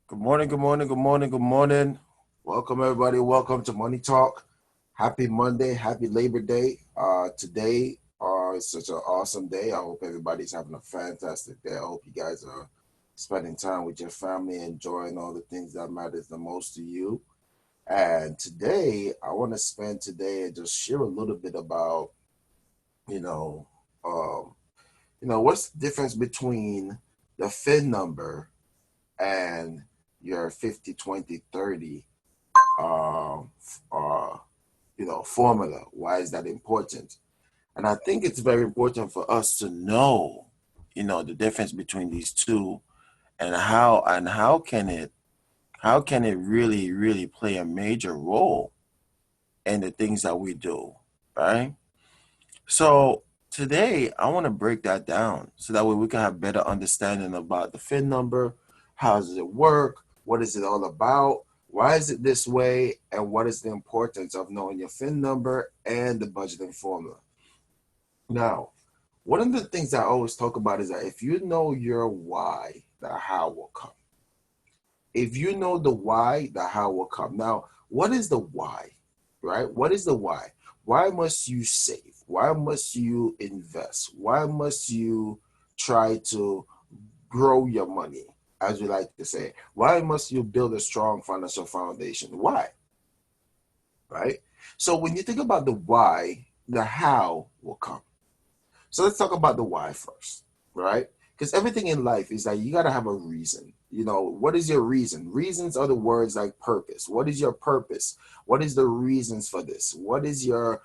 Good morning, good morning, good morning, good morning. Welcome, everybody. Welcome to Money Talk. Happy Monday. Happy Labor Day. Today is such an awesome day. I hope everybody's having a fantastic day. I hope you guys are spending time with your family, enjoying all the things that matters the most to you. And today, I want to spend today and just share a little bit about, you know, um, what's the difference between the FIN number and your 50, 20, 30 um, formula. Why is that important? And I think it's very important for us to know, the difference between these two and how can it really, really play a major role in the things that we do, right? So today I want to break that down so that way we can have better understanding about the FIN number, how does it work, what is it all about, why is it this way, and what is the importance of knowing your FIN number and the budgeting formula. Now, one of the things I always talk about is that if you know your why, the how will come. If you know the why, the how will come. Now, what is the why, right? What is the why? Why must you save? Why must you invest? Why must you try to grow your money, as we like to say? Why must you build a strong financial foundation? Why, right? So when you think about the why, the how will come. So let's talk about the why first, right? Because everything in life is that you got to have a reason. What is your reason? Reasons are the words like purpose. What is your purpose? What is the reasons for this? What is your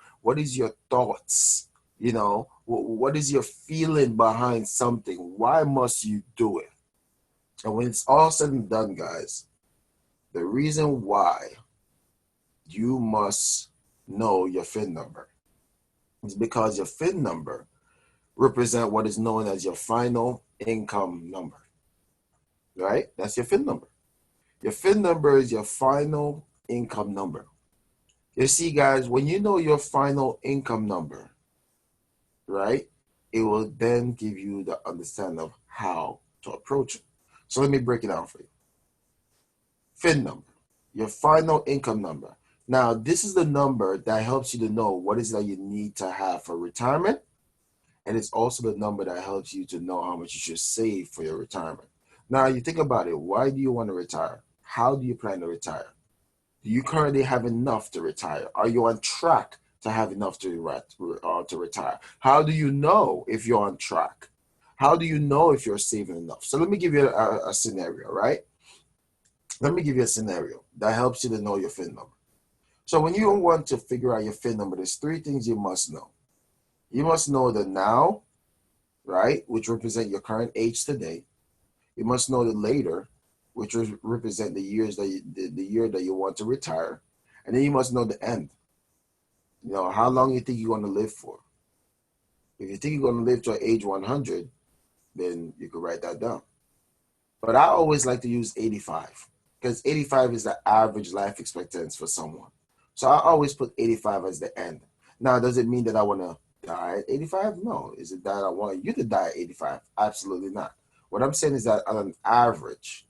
thoughts? What is your feeling behind something? Why must you do it? And when it's all said and done, guys, the reason why you must know your FIN number is because your FIN number represent what is known as your final income number, right? That's your FIN number. Your FIN number is your final income number. You see, guys, when you know your final income number, right, it will then give you the understanding of how to approach it. So let me break it down for you. FIN number, your final income number. Now, this is the number that helps you to know what is that you need to have for retirement. And it's also the number that helps you to know how much you should save for your retirement. Now, you think about it. Why do you want to retire? How do you plan to retire? Do you currently have enough to retire? Are you on track to have enough to retire? How do you know if you're on track? How do you know if you're saving enough? So let me give you a scenario, right? Let me give you a scenario that helps you to know your FIN number. So when you want to figure out your FIN number, there's three things you must know. You must know the now, right, which represent your current age today. You must know the later, which represent the years the year that you want to retire, and then you must know the end. How long you think you're going to live for. If you think you're going to live to age 100, then you could write that down. But I always like to use 85 because 85 is the average life expectancy for someone. So I always put 85 as the end. Now, does it mean that I want to die at 85? No. Is it that I want you to die at 85? Absolutely not. What I'm saying is that on an average,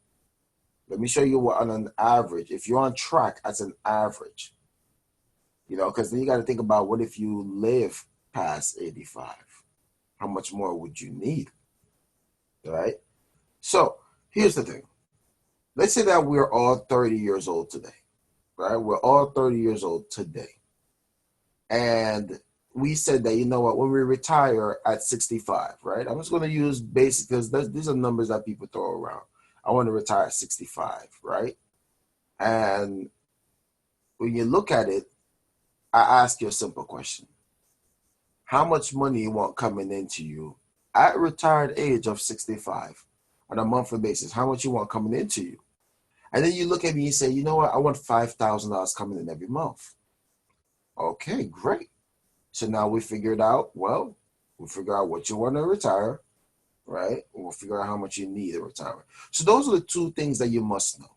let me show you what on an average, if you're on track as an average, because then you got to think about what if you live past 85? How much more would you need? All right? So here's the thing. Let's say that we're all 30 years old today, right? We're all 30 years old today. And we said that, when we retire at 65, right? I'm just going to use basic because these are numbers that people throw around. I want to retire at 65, right? And when you look at it, I ask you a simple question. How much money you want coming into you at retired age of 65 on a monthly basis? How much you want coming into you? And then you look at me and you say, you know what? I want $5,000 coming in every month. Okay, great. So now we figured out, we'll figure out what you want to retire, right? We'll figure out how much you need in retirement. So those are the two things that you must know.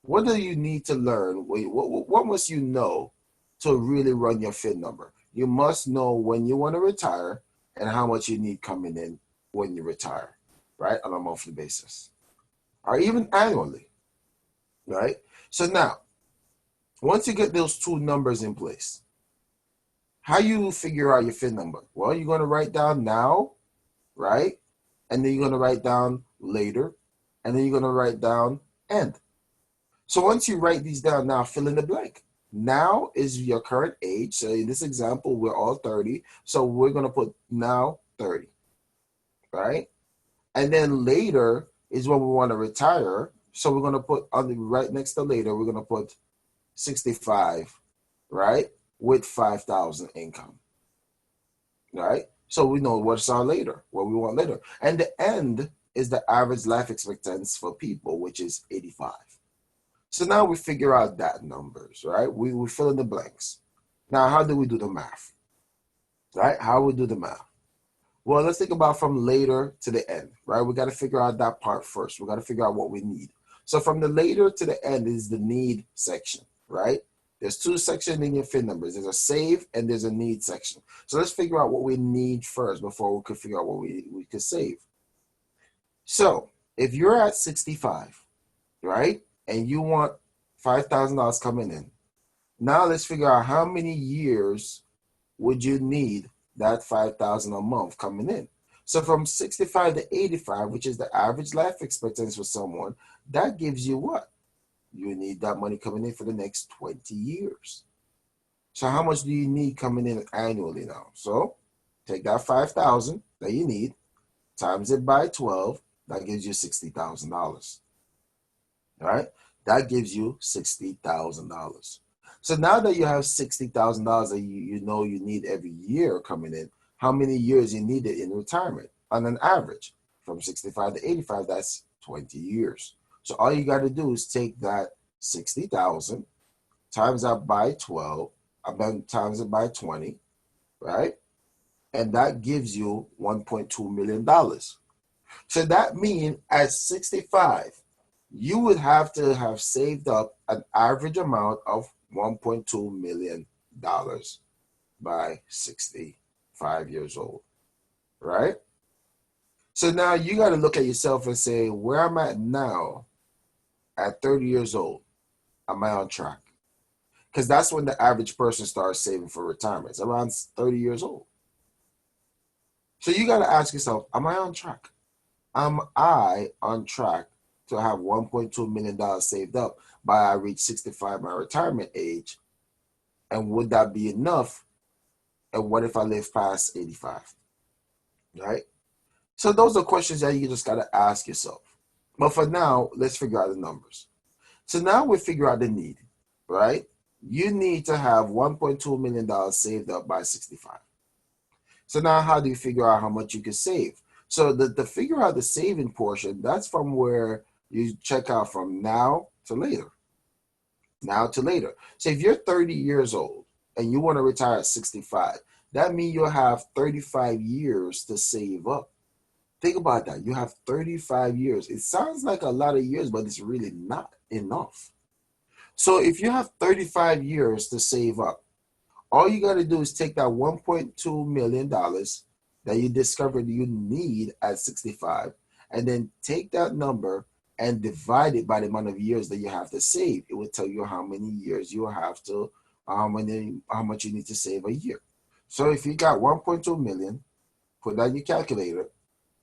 What do you need to learn? What must you know to really run your FIN number? You must know when you want to retire and how much you need coming in when you retire, right? On a monthly basis or even annually. right? So now, once you get those two numbers in place, how you figure out your FIN number? Well, you're going to write down now, right? And then you're going to write down later, and then you're going to write down end. So once you write these down, now fill in the blank. Now is your current age. So in this example, we're all 30. So we're going to put now 30, right? And then later is when we want to retire. So we're going to put on the right next to later, we're going to put 65, right? With 5,000 income, right? So we know what's our later, what we want later. And the end is the average life expectancy for people, which is 85. So now we figure out that numbers, right? We fill in the blanks. Now, how do we do the math, right? How we do the math? Well, let's think about from later to the end, right? We got to figure out that part first. We got to figure out what we need. So from the later to the end is the need section, right? There's two sections in your FIN numbers. There's a save and there's a need section. So let's figure out what we need first before we could figure out what we could save. So if you're at 65, right? And you want $5,000 coming in. Now let's figure out how many years would you need that $5,000 a month coming in. So from 65 to 85, which is the average life expectancy for someone, that gives you what? You need that money coming in for the next 20 years. So how much do you need coming in annually now? So take that 5,000 that you need, times it by 12, that gives you $60,000. All right? That gives you $60,000. So now that you have $60,000 that you know you need every year coming in, how many years you need it in retirement on an average? From 65 to 85, that's 20 years. So all you got to do is take that 60,000, times that by 12, times it by 20, right? And that gives you $1.2 million. So that means at 65, you would have to have saved up an average amount of $1.2 million by 65 years old, right? So now you got to look at yourself and say, where I'm at now at 30 years old, am I on track? Because that's when the average person starts saving for retirement. It's around 30 years old. So you got to ask yourself, am I on track? Am I on track to have $1.2 million saved up by I reach 65, my retirement age? And would that be enough? And what if I live past 85? Right? So those are questions that you just got to ask yourself. But for now, let's figure out the numbers. So now we figure out the need, right? You need to have $1.2 million saved up by 65. So now how do you figure out how much you can save? So the figure out the saving portion, that's from where you check out from now to later. Now to later. So if you're 30 years old and you want to retire at 65, that means you'll have 35 years to save up. Think about that. You have 35 years. It sounds like a lot of years, but it's really not enough. So if you have 35 years to save up, all you got to do is take that $1.2 million that you discovered you need at 65, and then take that number and divide it by the amount of years that you have to save. It will tell you how many years you have to, how much you need to save a year. So if you got 1.2 million, put that in your calculator,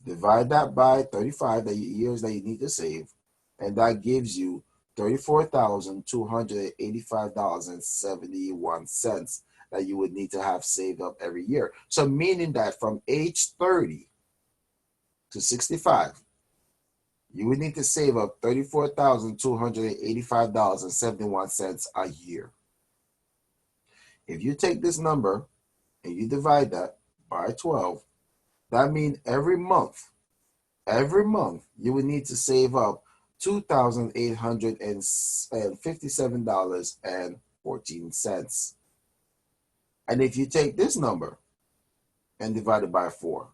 divide that by 35, the years that you need to save, and that gives you $34,285.71 that you would need to have saved up every year. So meaning that from age 30 to 65, you would need to save up $34,285.71 a year. If you take this number and you divide that by 12, that means every month, you would need to save up $2,857.14. And if you take this number and divide it by 4,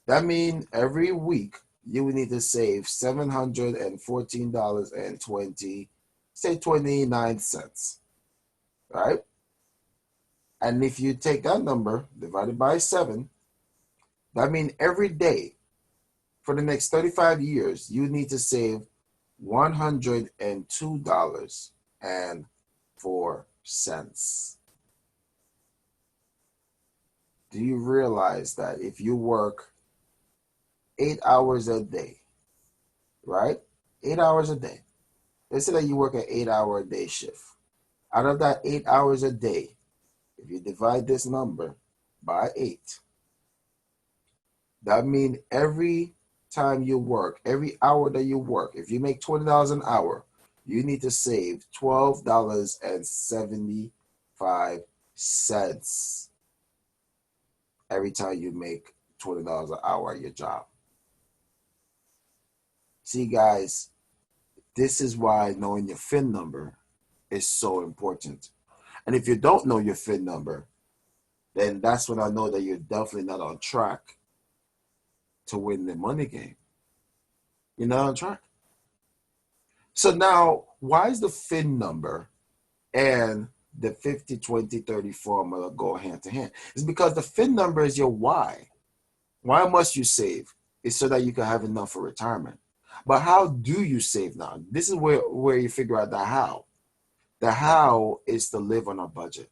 that means every week you would need to save $714.29, right? And if you take that number divided by 7, that means every day for the next 35 years, you need to save $102.04. Do you realize that if you work 8 hours a day, right? 8 hours a day. Let's say that you work an 8 hour a day shift. Out of that 8 hours a day, if you divide this number by 8, that means every time you work, every hour that you work, if you make $20 an hour, you need to save $12.75 every time you make $20 an hour at your job. See, guys, this is why knowing your FIN number is so important. And if you don't know your FIN number, then that's when I know that you're definitely not on track to win the money game. You're not on track. So now, why is the FIN number and the 50-20-30 formula go hand to hand? It's because the FIN number is your why. Why must you save? It's so that you can have enough for retirement. But how do you save now? This is where you figure out the how. The how is to live on a budget.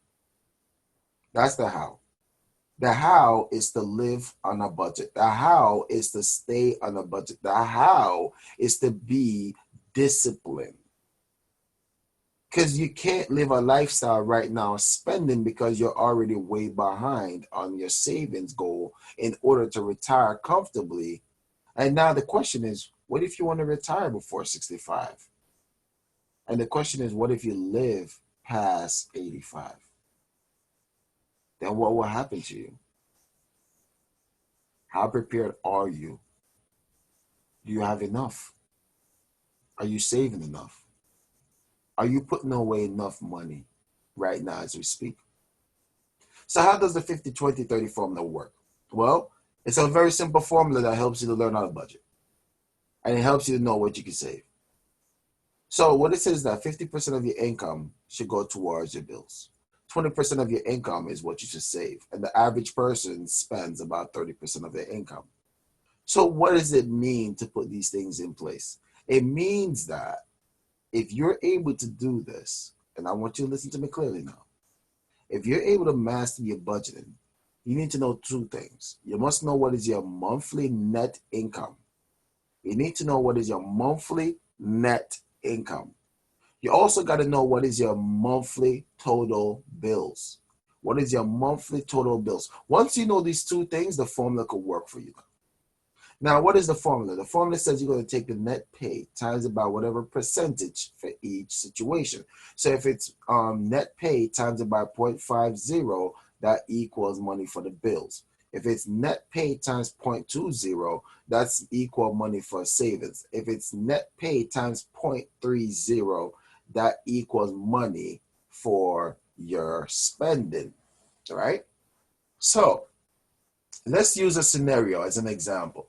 That's the how. The how is to live on a budget. The how is to stay on a budget. The how is to be disciplined. Because you can't live a lifestyle right now spending because you're already way behind on your savings goal in order to retire comfortably. And now the question is, what if you want to retire before 65? And the question is, what if you live past 85? Then what will happen to you? How prepared are you? Do you have enough? Are you saving enough? Are you putting away enough money right now as we speak? So how does the 50-20-30 formula work? Well, it's a very simple formula that helps you to learn how to budget. And it helps you to know what you can save. So what it says is that 50% of your income should go towards your bills. 20% of your income is what you should save. And the average person spends about 30% of their income. So what does it mean to put these things in place? It means that if you're able to do this, and I want you to listen to me clearly now, if you're able to master your budgeting, you need to know two things. You must know what is your monthly net income. You need to know what is your monthly net income. You also got to know what is your monthly total bills. What is your monthly total bills? Once you know these two things, the formula could work for you. Now, what is the formula? The formula says you're going to take the net pay times by whatever percentage for each situation. So if it's net pay times by 0.50, that equals money for the bills. If it's net pay times 0.20, that's equal money for savings. If it's net pay times 0.30, that equals money for your spending, right? So let's use a scenario as an example.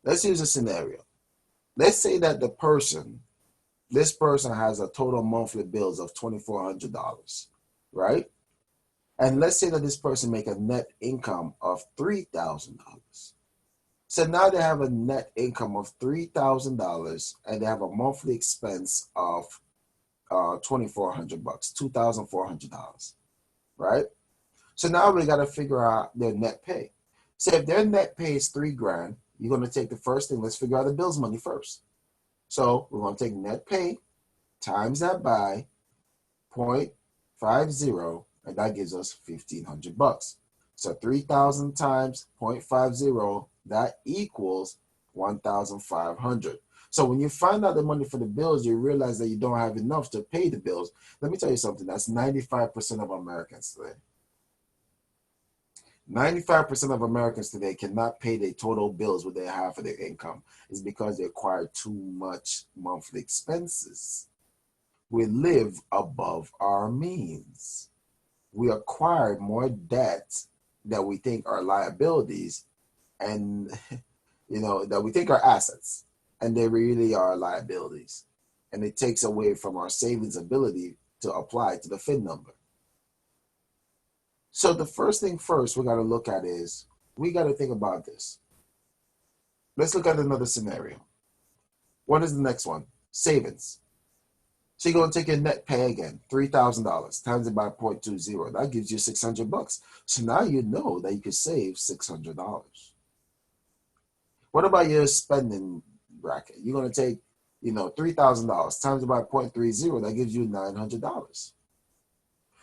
Let's use a scenario. Let's say that this person has a total monthly bills of $2,400, right? And let's say that this person make a net income of $3,000. So now they have a net income of $3,000 and they have a monthly expense of $2,400, $2,400, right? So now we got to figure out their net pay. So if their net pay is $3,000, you're going to take the first thing. Let's figure out the bills money first. So we're going to take net pay times that by 0.50, and that gives us $1,500. So 3,000 times 0.50, that equals 1,500. So when you find out the money for the bills, you realize that you don't have enough to pay the bills. Let me tell you something. That's 95% of Americans today. 95% of Americans today cannot pay their total bills what they have for their income. It's because they acquire too much monthly expenses. We live above our means. We acquire more debt that we think are liabilities and, that we think are assets, and they really are liabilities. And it takes away from our savings ability to apply to the FIN number. So the first thing first we got to look at is we got to think about this. Let's look at another scenario. What is the next one? savings. So you're going to take your net pay again, $3,000, times it by 0.20. That gives you $600. So now you know that you could save $600. What about your spending bracket? You're going to take, $3,000 times it by 0.30. That gives you $900.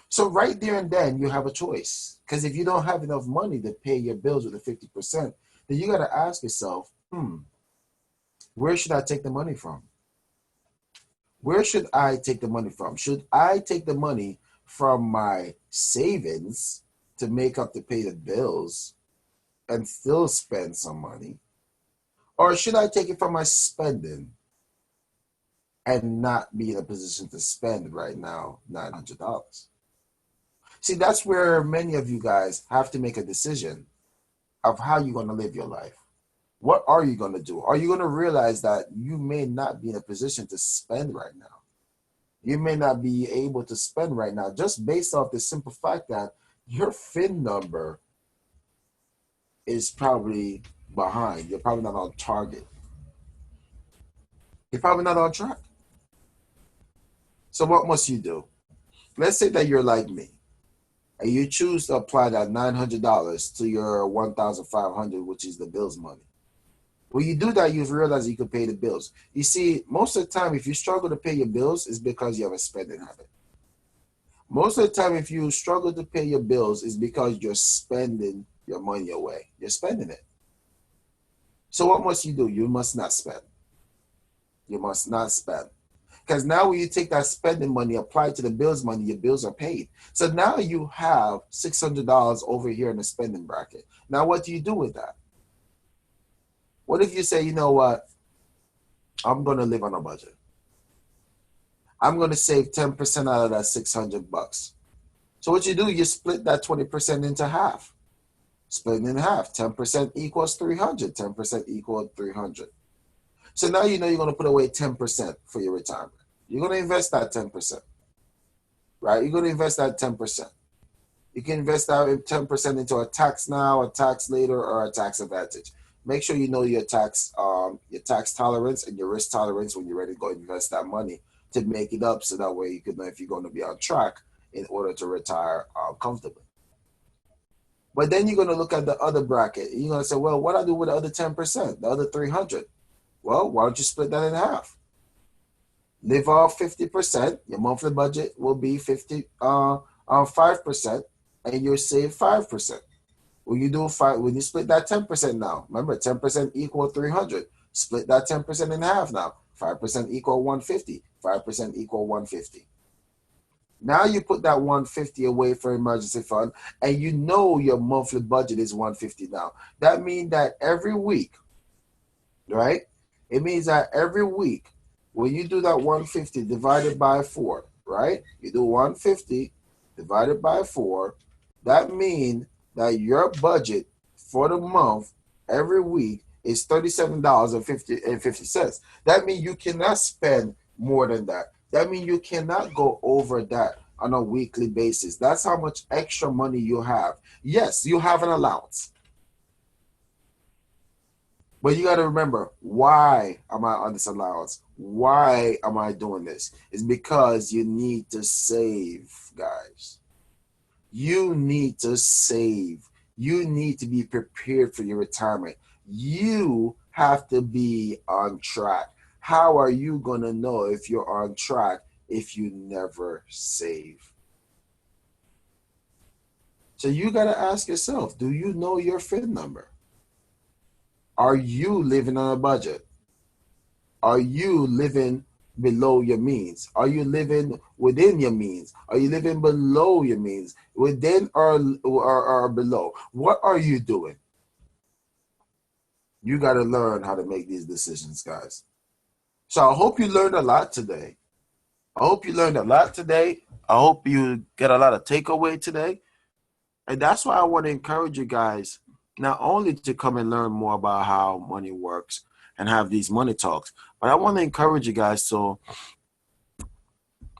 So right there and then you have a choice. Because if you don't have enough money to pay your bills with the 50%, then you got to ask yourself, where should I take the money from? Where should I take the money from? Should I take the money from my savings to make up to pay the bills and still spend some money? Or should I take it from my spending and not be in a position to spend right now $900? See, that's where many of you guys have to make a decision of how you're going to live your life. What are you going to do? Are you going to realize that you may not be in a position to spend right now? You may not be able to spend right now just based off the simple fact that your FIN number is probably behind. You're probably not on target. You're probably not on track. So what must you do? Let's say that you're like me and you choose to apply that $900 to your $1,500, which is the bills money. When you do that, you realize you can pay the bills. You see, most of the time, if you struggle to pay your bills, it's because you have a spending habit. Most of the time, if you struggle to pay your bills, it's because you're spending your money away. You're spending it. So what must you do? You must not spend. You must not spend. Because now when you take that spending money, apply it to the bills money, your bills are paid. So now you have $600 over here in the spending bracket. Now what do you do with that? What if you say, you know what? I'm going to live on a budget. I'm going to save 10% out of that $600. So what you do, you split that 20% into half. Split it in half. 10% equals 300. 10% equals 300. So now you know you're going to put away 10% for your retirement. You're going to invest that 10%. Right? You're going to invest that 10%. You can invest that 10% into a tax now, a tax later, or a tax advantage. Make sure you know your tax tolerance and your risk tolerance when you're ready to go invest that money to make it up, so that way you can know if you're going to be on track in order to retire comfortably. But then you're going to look at the other bracket. You're going to say, well, what do I do with the other 10%, the other 300? Well, why don't you split that in half? Live off 50%. Your monthly budget will be 5%, and you'll save 5%. When you split that 10% now, remember 10% equal 300. Split that 10% in half now. 5% equal 150. 5% equal 150. Now you put that 150 away for emergency fund, and you know your monthly budget is 150 now. That means that every week, right? It means that every week, when you do that 150 divided by 4, right? You do 150 divided by 4. That means that your budget for the month every week is $37.50. That means you cannot spend more than that. That means you cannot go over that on a weekly basis. That's how much extra money you have. Yes, you have an allowance. But you got to remember, why am I on this allowance? Why am I doing this? It's because you need to save, guys. You need to save. You need to be prepared for your retirement. You have to be on track. How are you going to know if you're on track if you never save? So you got to ask yourself, do you know your FIN number? Are you living on a budget? Are you living below your means? Are you living within your means? Are you living below your means? Within or below? What are you doing? You got to learn how to make these decisions, guys. So I hope you learned a lot today. I hope you get a lot of takeaway today. And that's why I want to encourage you guys not only to come and learn more about how money works and have these money talks, but I want to encourage you guys to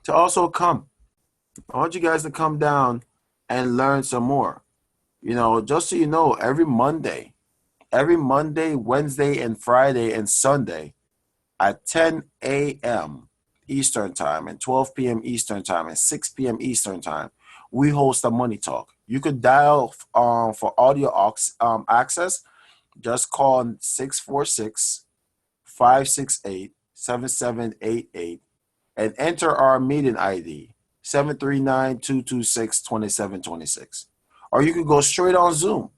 also come. I want you guys to come down and learn some more. Just so you know, every Monday, Wednesday, and Friday and Sunday, at 10 a.m. Eastern Time and 12 p.m. Eastern Time and 6 p.m. Eastern Time, we host a money talk. You could dial for audio access. Just call 646-568-7788 and enter our meeting ID 739-226-2726. Or you could go straight on Zoom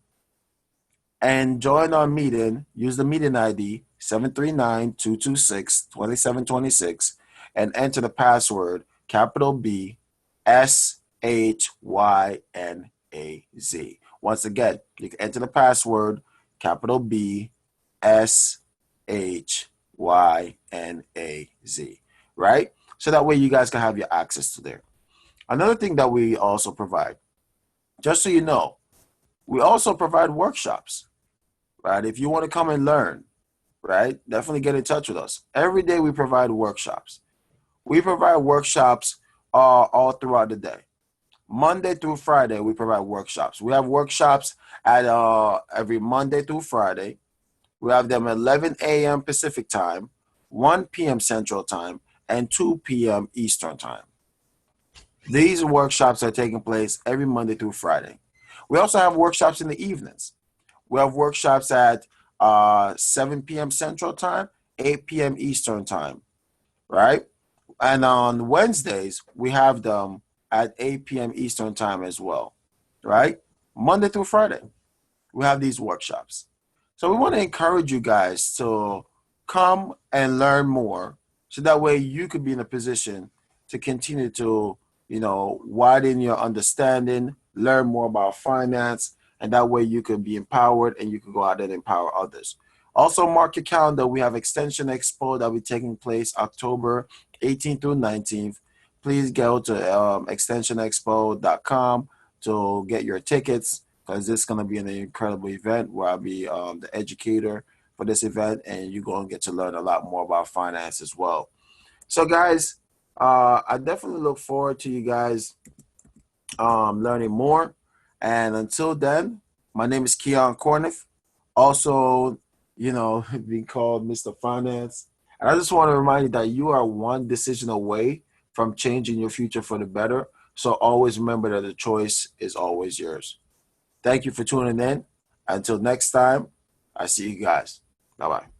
and join our meeting. Use the meeting ID 739-226-2726 and enter the password capital B SHYNAZ. Once again, you can enter the password capital B SHYNAZ, right? So that way you guys can have your access to there. Another thing that we also provide, just so you know, we also provide workshops, right? If you want to come and learn, right, definitely get in touch with us. Every day we provide workshops. We provide workshops all throughout the day. Monday through Friday, we provide workshops. We have workshops at every Monday through Friday. We have them at 11 a.m. Pacific Time, 1 p.m. Central Time, and 2 p.m. Eastern Time. These workshops are taking place every Monday through Friday. We also have workshops in the evenings. We have workshops at 7 p.m. Central Time, 8 p.m. Eastern Time, right? And on Wednesdays, we have them at 8 p.m. Eastern Time as well, right? Monday through Friday, we have these workshops. So we want to encourage you guys to come and learn more so that way you could be in a position to continue to, widen your understanding, learn more about finance, and that way you can be empowered and you can go out and empower others. Also, mark your calendar. We have Extension Expo that will be taking place October 18th through 19th. Please go to extensionexpo.com to get your tickets, because this is going to be an incredible event where I'll be the educator for this event, and you're going to get to learn a lot more about finance as well. So, guys, I definitely look forward to you guys learning more. And until then, my name is Keyon Corniffe, also, being called Mr. Finance. And I just want to remind you that you are one decision away from changing your future for the better. So always remember that the choice is always yours. Thank you for tuning in. Until next time, I see you guys. Bye-bye.